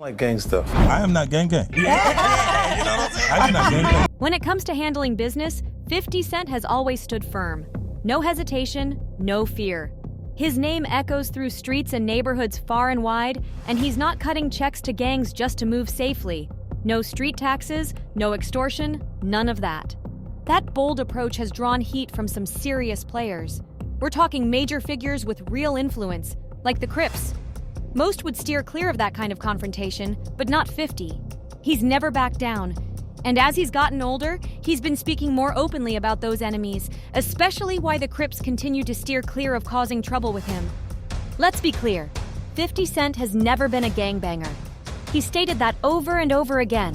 Like gang stuff. I am not gang gang. You know what I'm saying? I am not gang gang. When it comes to handling business, 50 Cent has always stood firm. No hesitation, no fear. His name echoes through streets and neighborhoods far and wide, and he's not cutting checks to gangs just to move safely. No street taxes, no extortion, none of that. That bold approach has drawn heat from some serious players. We're talking major figures with real influence, like the Crips. Most would steer clear of that kind of confrontation, but not 50. He's never backed down. And as he's gotten older, he's been speaking more openly about those enemies, especially why the Crips continue to steer clear of causing trouble with him. Let's be clear, 50 Cent has never been a gangbanger. He stated that over and over again.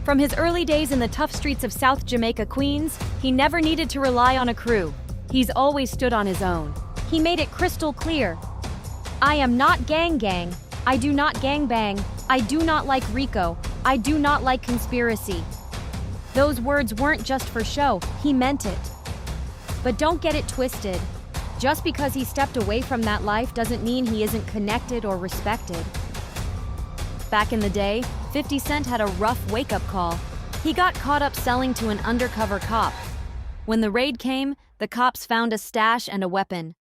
From his early days in the tough streets of South Jamaica, Queens, he never needed to rely on a crew. He's always stood on his own. He made it crystal clear. I am not gang. I do not gangbang. I do not like Rico. I do not like conspiracy. Those words weren't just for show, he meant it. But don't get it twisted. Just because he stepped away from that life doesn't mean he isn't connected or respected. Back in the day, 50 Cent had a rough wake-up call. He got caught up selling to an undercover cop. When the raid came, the cops found a stash and a weapon.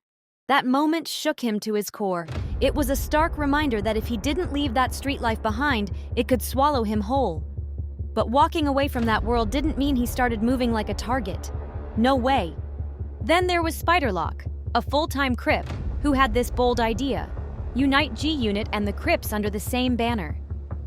That moment shook him to his core. It was a stark reminder that if he didn't leave that street life behind, it could swallow him whole. But walking away from that world didn't mean he started moving like a target. No way. Then there was Spiderlock, a full-time Crip, who had this bold idea: unite G-Unit and the Crips under the same banner.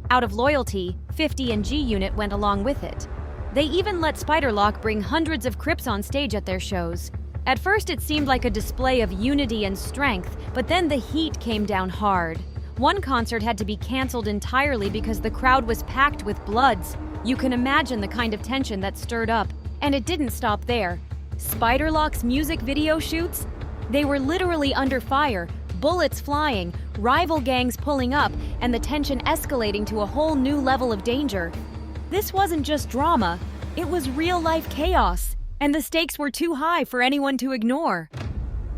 Out of loyalty, 50 and G-Unit went along with it. They even let Spiderlock bring hundreds of Crips on stage at their shows. At first it seemed like a display of unity and strength, but then the heat came down hard. One concert had to be canceled entirely because the crowd was packed with Bloods. You can imagine the kind of tension that stirred up. And it didn't stop there. Spiderlock's music video shoots? They were literally under fire, bullets flying, rival gangs pulling up, and the tension escalating to a whole new level of danger. This wasn't just drama, it was real-life chaos. And the stakes were too high for anyone to ignore.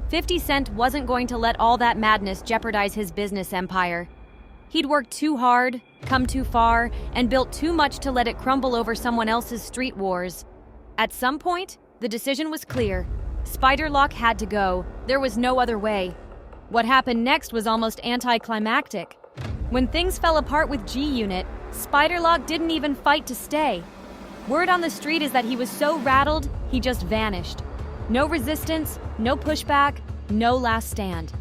50 Cent wasn't going to let all that madness jeopardize his business empire. He'd worked too hard, come too far, and built too much to let it crumble over someone else's street wars. At some point, the decision was clear. Spiderlock had to go. There was no other way. What happened next was almost anticlimactic. When things fell apart with G-Unit, Spiderlock didn't even fight to stay. Word on the street is that he was so rattled, he just vanished. No resistance, no pushback, no last stand.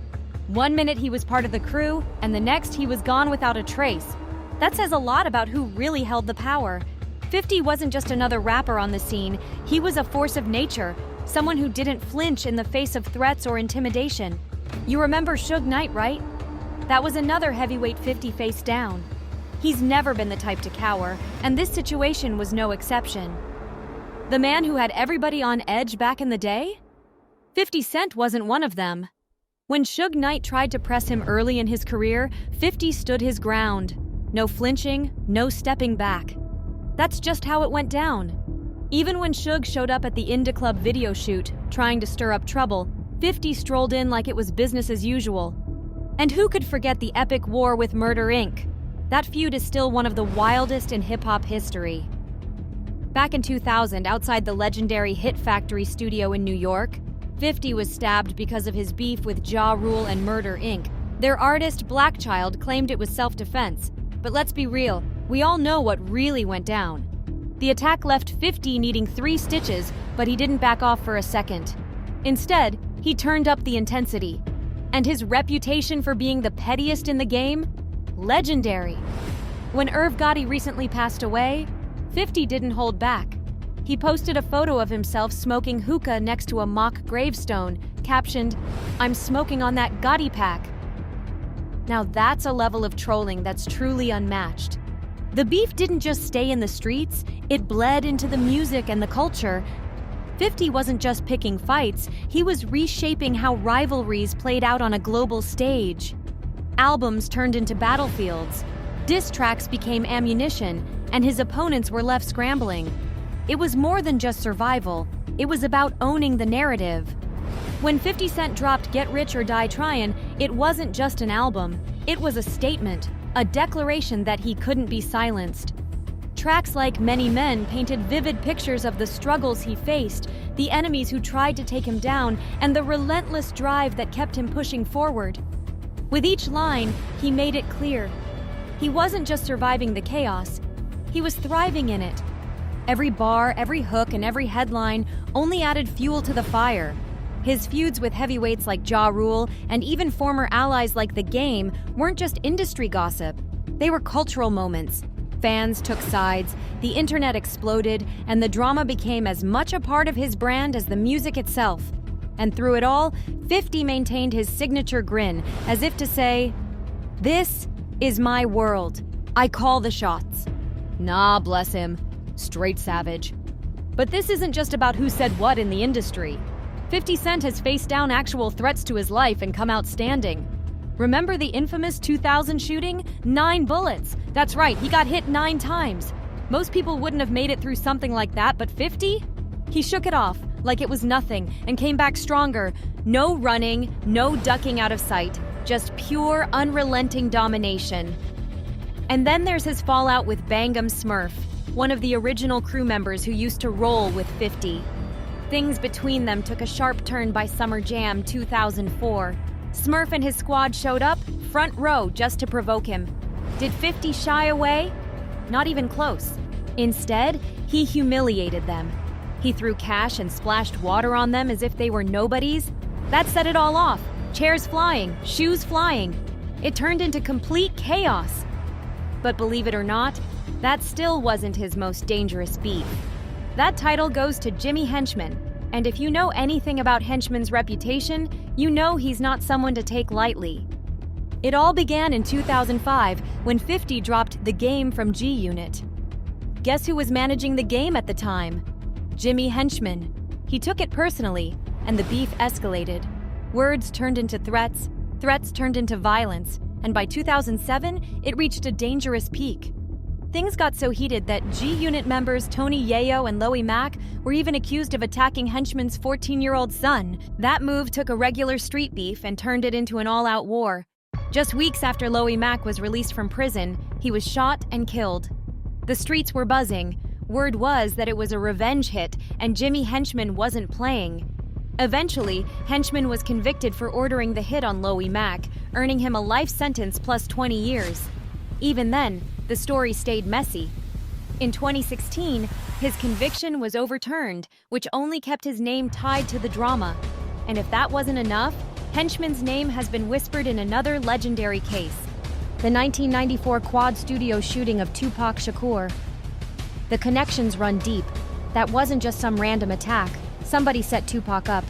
One minute he was part of the crew, and the next he was gone without a trace. That says a lot about who really held the power. 50 wasn't just another rapper on the scene, he was a force of nature, someone who didn't flinch in the face of threats or intimidation. You remember Suge Knight, right? That was another heavyweight 50 face down. He's never been the type to cower, and this situation was no exception. The man who had everybody on edge back in the day? 50 Cent wasn't one of them. When Suge Knight tried to press him early in his career, 50 stood his ground. No flinching, no stepping back. That's just how it went down. Even when Suge showed up at the Inda Club video shoot, trying to stir up trouble, 50 strolled in like it was business as usual. And who could forget the epic war with Murder Inc.? That feud is still one of the wildest in hip-hop history. Back in 2000, outside the legendary Hit Factory studio in New York, 50 was stabbed because of his beef with Ja Rule and Murder Inc. Their artist, Black Child, claimed it was self-defense. But let's be real, we all know what really went down. The attack left 50 needing 3 stitches, but he didn't back off for a second. Instead, he turned up the intensity. And his reputation for being the pettiest in the game? Legendary. When Irv Gotti recently passed away, 50 didn't hold back. He posted a photo of himself smoking hookah next to a mock gravestone, captioned, "I'm smoking on that Gotti pack." Now that's a level of trolling that's truly unmatched. The beef didn't just stay in the streets, it bled into the music and the culture. 50 wasn't just picking fights, he was reshaping how rivalries played out on a global stage. Albums turned into battlefields, diss tracks became ammunition, and his opponents were left scrambling. It was more than just survival, it was about owning the narrative. When 50 Cent dropped Get Rich or Die Tryin', it wasn't just an album, it was a statement. a declaration that he couldn't be silenced. Tracks like Many Men painted vivid pictures of the struggles he faced, the enemies who tried to take him down, and the relentless drive that kept him pushing forward. With each line, he made it clear. He wasn't just surviving the chaos, he was thriving in it. Every bar, every hook, and every headline only added fuel to the fire. His feuds with heavyweights like Ja Rule and even former allies like The Game weren't just industry gossip. They were cultural moments. Fans took sides, the internet exploded, and the drama became as much a part of his brand as the music itself. And through it all, 50 maintained his signature grin, as if to say, "This is my world. I call the shots." Nah, bless him. Straight savage. But this isn't just about who said what in the industry. 50 Cent has faced down actual threats to his life and come out standing. Remember the infamous 2000 shooting? 9 bullets. That's right, he got hit 9 times. Most people wouldn't have made it through something like that, but 50? He shook it off like it was nothing and came back stronger. No running, no ducking out of sight. Just pure, unrelenting domination. And then there's his fallout with Bangum Smurf, one of the original crew members who used to roll with 50. Things between them took a sharp turn by Summer Jam 2004. Smurf and his squad showed up, front row, just to provoke him. Did 50 shy away? Not even close. Instead, he humiliated them. He threw cash and splashed water on them as if they were nobodies. That set it all off. Chairs flying, shoes flying. It turned into complete chaos. But believe it or not, that still wasn't his most dangerous beef. That title goes to Jimmy Henchman, and if you know anything about Henchman's reputation, you know he's not someone to take lightly. It all began in 2005 when 50 dropped The Game from G Unit. Guess who was managing The Game at the time? Jimmy Henchman. He took it personally, and the beef escalated. Words turned into threats, threats turned into violence, and by 2007, it reached a dangerous peak. Things got so heated that G Unit members Tony Yayo and Loey Mack were even accused of attacking Henchman's 14-year-old son. That move took a regular street beef and turned it into an all-out war. Just weeks after Loey Mack was released from prison, he was shot and killed. The streets were buzzing. Word was that it was a revenge hit, and Jimmy Henchman wasn't playing. Eventually, Henchman was convicted for ordering the hit on Loey Mack, earning him a life sentence plus 20 years. Even then, the story stayed messy. In 2016, his conviction was overturned, which only kept his name tied to the drama. And if that wasn't enough, Henchman's name has been whispered in another legendary case, the 1994 Quad Studio shooting of Tupac Shakur. The connections run deep. That wasn't just some random attack. Somebody set Tupac up.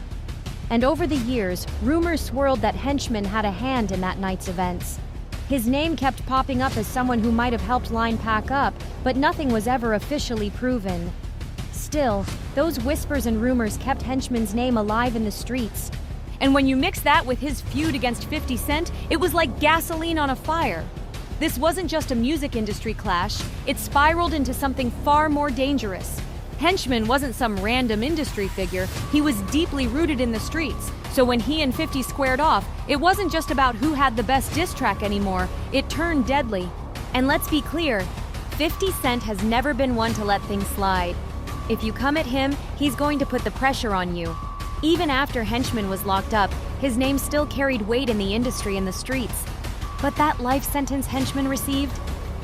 And over the years, rumors swirled that Henchman had a hand in that night's events. His name kept popping up as someone who might have helped line Pac up, but nothing was ever officially proven. Still, those whispers and rumors kept Henchman's name alive in the streets. And when you mix that with his feud against 50 Cent, it was like gasoline on a fire. This wasn't just a music industry clash, it spiraled into something far more dangerous. Henchman wasn't some random industry figure, he was deeply rooted in the streets. So when he and 50 squared off, it wasn't just about who had the best diss track anymore, it turned deadly. And let's be clear, 50 Cent has never been one to let things slide. If you come at him, he's going to put the pressure on you. Even after Henchman was locked up, his name still carried weight in the industry and the streets. But that life sentence Henchman received,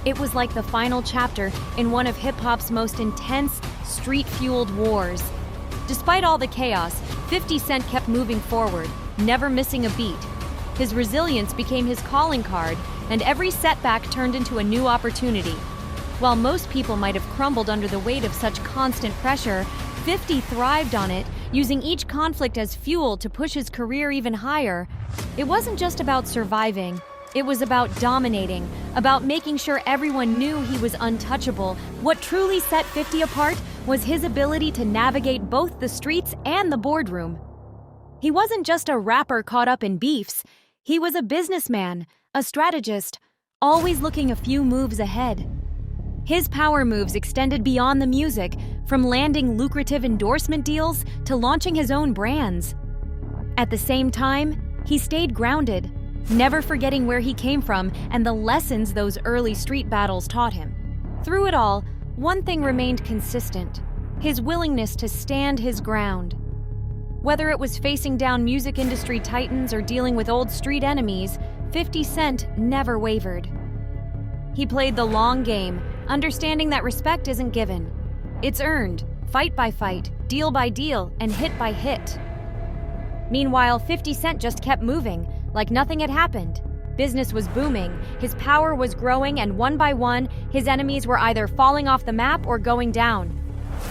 it was like the final chapter in one of hip-hop's most intense, street-fueled wars. Despite all the chaos, 50 Cent kept moving forward, never missing a beat. His resilience became his calling card, and every setback turned into a new opportunity. While most people might have crumbled under the weight of such constant pressure, 50 thrived on it, using each conflict as fuel to push his career even higher. It wasn't just about surviving. It was about dominating, about making sure everyone knew he was untouchable. What truly set 50 apart was his ability to navigate both the streets and the boardroom. He wasn't just a rapper caught up in beefs. He was a businessman, a strategist, always looking a few moves ahead. His power moves extended beyond the music, from landing lucrative endorsement deals to launching his own brands. At the same time, he stayed grounded. never forgetting where he came from and the lessons those early street battles taught him. Through it all, one thing remained consistent: his willingness to stand his ground. Whether it was facing down music industry titans or dealing with old street enemies, 50 Cent never wavered. He played the long game, understanding that respect isn't given. It's earned, fight by fight, deal by deal, and hit by hit. Meanwhile, 50 Cent just kept moving, like nothing had happened. Business was booming, his power was growing, and one by one, his enemies were either falling off the map or going down.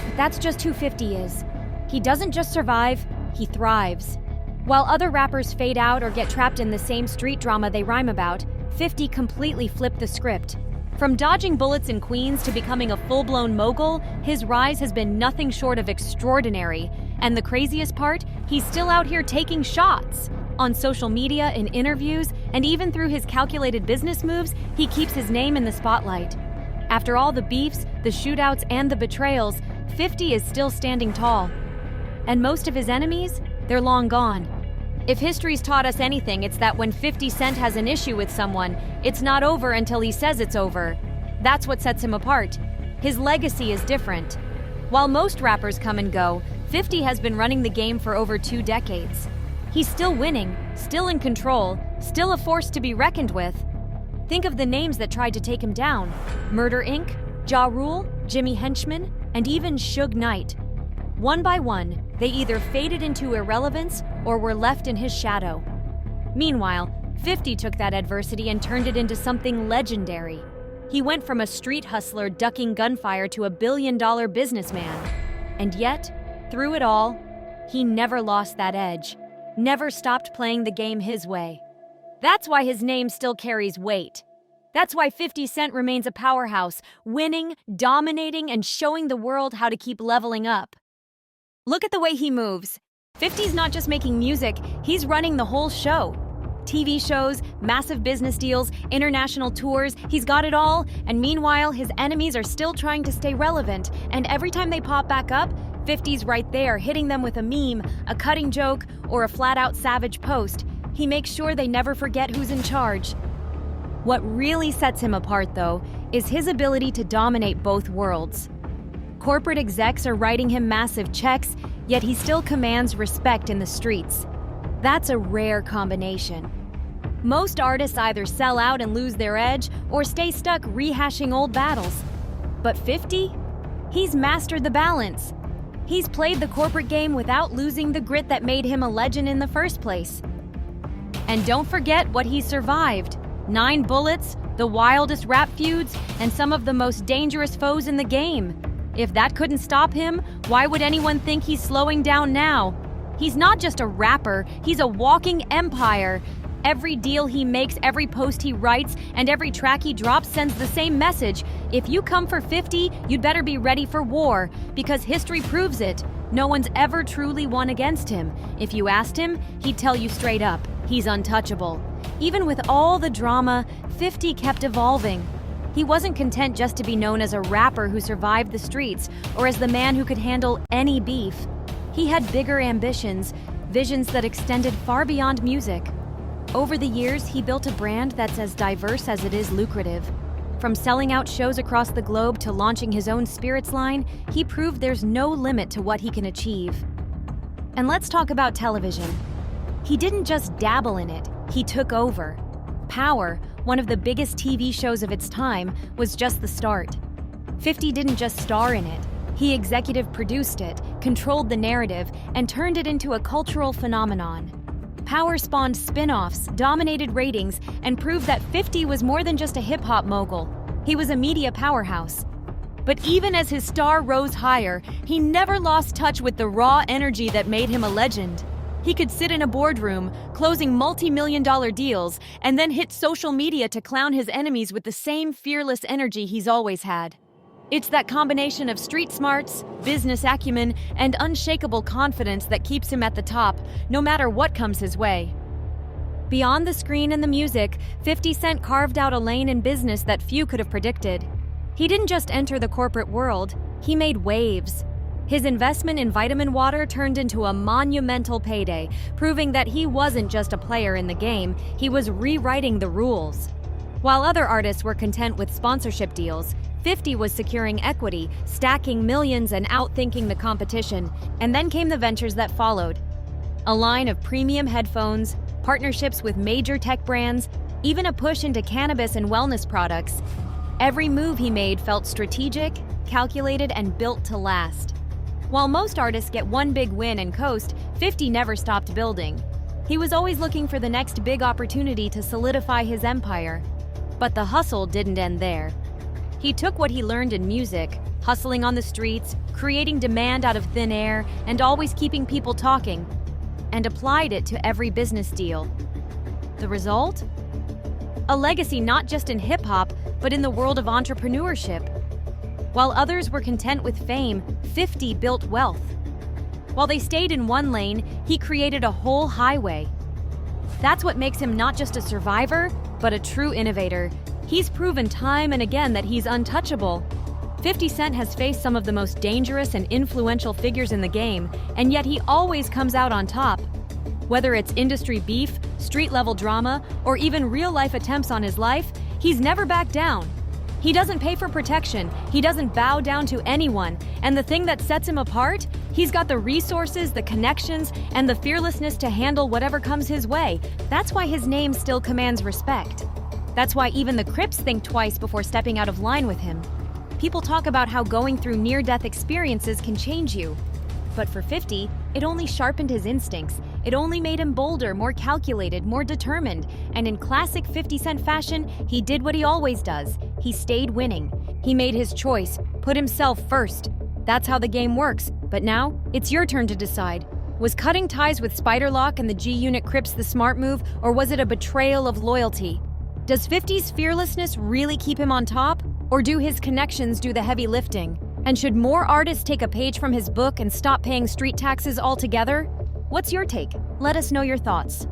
But that's just who 50 is. He doesn't just survive, he thrives. While other rappers fade out or get trapped in the same street drama they rhyme about, 50 completely flipped the script. From dodging bullets in Queens to becoming a full-blown mogul, his rise has been nothing short of extraordinary. And the craziest part, he's still out here taking shots. On social media, in interviews, and even through his calculated business moves, he keeps his name in the spotlight. After all the beefs, the shootouts, and the betrayals, 50 is still standing tall. And most of his enemies, they're long gone. If history's taught us anything, it's that when 50 Cent has an issue with someone, it's not over until he says it's over. That's what sets him apart. His legacy is different. While most rappers come and go, 50 has been running the game for over 2 decades. He's still winning, still in control, still a force to be reckoned with. Think of the names that tried to take him down: Murder Inc., Ja Rule, Jimmy Henchman, and even Suge Knight. One by one, they either faded into irrelevance or were left in his shadow. Meanwhile, 50 took that adversity and turned it into something legendary. He went from a street hustler ducking gunfire to a billion-dollar businessman. And yet, through it all, he never lost that edge, never stopped playing the game his way. That's why his name still carries weight. That's why 50 Cent remains a powerhouse, winning, dominating, and showing the world how to keep leveling up. Look at the way he moves. 50's not just making music, he's running the whole show. TV shows, massive business deals, international tours, he's got it all, and meanwhile, his enemies are still trying to stay relevant, and every time they pop back up, 50's right there, hitting them with a meme, a cutting joke, or a flat-out savage post. He makes sure they never forget who's in charge. What really sets him apart, though, is his ability to dominate both worlds. Corporate execs are writing him massive checks, yet he still commands respect in the streets. That's a rare combination. Most artists either sell out and lose their edge, or stay stuck rehashing old battles. But 50? He's mastered the balance. He's played the corporate game without losing the grit that made him a legend in the first place. And don't forget what he survived: 9 bullets, the wildest rap feuds, and some of the most dangerous foes in the game. If that couldn't stop him, why would anyone think he's slowing down now? He's not just a rapper, he's a walking empire. Every deal he makes, every post he writes, and every track he drops sends the same message. If you come for 50, you'd better be ready for war, because history proves it. No one's ever truly won against him. If you asked him, he'd tell you straight up, he's untouchable. Even with all the drama, 50 kept evolving. He wasn't content just to be known as a rapper who survived the streets, or as the man who could handle any beef. He had bigger ambitions, visions that extended far beyond music. Over the years, he built a brand that's as diverse as it is lucrative. From selling out shows across the globe to launching his own spirits line, he proved there's no limit to what he can achieve. And let's talk about television. He didn't just dabble in it, he took over. Power, one of the biggest TV shows of its time, was just the start. 50 didn't just star in it. He executive produced it, controlled the narrative, and turned it into a cultural phenomenon. Power spawned spin-offs, dominated ratings, and proved that 50 was more than just a hip-hop mogul. He was a media powerhouse. But even as his star rose higher, he never lost touch with the raw energy that made him a legend. He could sit in a boardroom, closing multi-million-dollar deals, and then hit social media to clown his enemies with the same fearless energy he's always had. It's that combination of street smarts, business acumen, and unshakable confidence that keeps him at the top, no matter what comes his way. Beyond the screen and the music, 50 Cent carved out a lane in business that few could have predicted. He didn't just enter the corporate world, he made waves. His investment in vitamin water turned into a monumental payday, proving that he wasn't just a player in the game, he was rewriting the rules. While other artists were content with sponsorship deals, 50 was securing equity, stacking millions and outthinking the competition. And then came the ventures that followed. A line of premium headphones, partnerships with major tech brands, even a push into cannabis and wellness products. Every move he made felt strategic, calculated, and built to last. While most artists get one big win and coast, 50 never stopped building. He was always looking for the next big opportunity to solidify his empire. But the hustle didn't end there. He took what he learned in music, hustling on the streets, creating demand out of thin air, and always keeping people talking, and applied it to every business deal. The result? A legacy not just in hip-hop, but in the world of entrepreneurship. While others were content with fame, 50 built wealth. While they stayed in one lane, he created a whole highway. That's what makes him not just a survivor, but a true innovator. He's proven time and again that he's untouchable. 50 Cent has faced some of the most dangerous and influential figures in the game, and yet he always comes out on top. Whether it's industry beef, street-level drama, or even real-life attempts on his life, he's never backed down. He doesn't pay for protection, he doesn't bow down to anyone, and the thing that sets him apart? He's got the resources, the connections, and the fearlessness to handle whatever comes his way. That's why his name still commands respect. That's why even the Crips think twice before stepping out of line with him. People talk about how going through near-death experiences can change you. But for 50, it only sharpened his instincts. It only made him bolder, more calculated, more determined. And in classic 50 Cent fashion, he did what he always does. He stayed winning. He made his choice, put himself first. That's how the game works. But now, it's your turn to decide. Was cutting ties with Spiderlock and the G-Unit Crips the smart move, or was it a betrayal of loyalty? Does 50's fearlessness really keep him on top? Or do his connections do the heavy lifting? And should more artists take a page from his book and stop paying street taxes altogether? What's your take? Let us know your thoughts.